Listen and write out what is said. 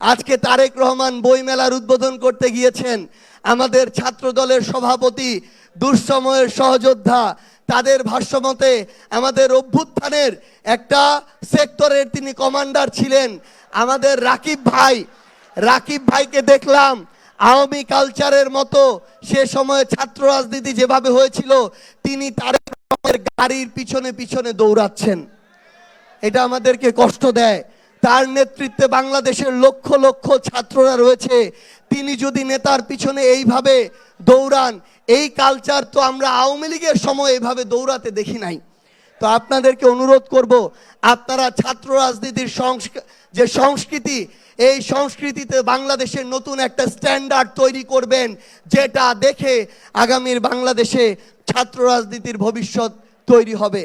আজকে তারেক রহমান বইমেলার উদ্বোধন করতে গিয়েছেন। আমাদের ছাত্র দলের সভাপতি, দুঃসময়ের সহযোদ্ধা, তাদের ভাষ্যমতে আমাদের অভ্যুত্থানের একটা সেক্টরের তিনি কমান্ডার ছিলেন। আমাদের রাকিব ভাইকে দেখলাম আওয়ামী কালচারের মতো সে সময় ছাত্র রাজনীতি যেভাবে হয়েছিল তিনি তারেক রহমানের গাড়ির পিছনে পিছনে দৌড়াচ্ছেন। এটা আমাদেরকে কষ্ট দেয়। তার নেতৃত্বে বাংলাদেশের লক্ষ লক্ষ ছাত্ররা রয়েছে। তিনি যদি নেতার পিছনে এইভাবে দৌড়ান, এই কালচার তো আমরা আওয়ামী লীগের সময় এইভাবে দৌড়াতে দেখি নাই। তো আপনাদেরকে অনুরোধ করব, আপনারা ছাত্র রাজনীতির যে সংস্কৃতি, এই সংস্কৃতিতে বাংলাদেশের নতুন একটা স্ট্যান্ডার্ড তৈরি করবেন, যেটা দেখে আগামীর বাংলাদেশে ছাত্র রাজনীতির ভবিষ্যৎ তৈরি হবে।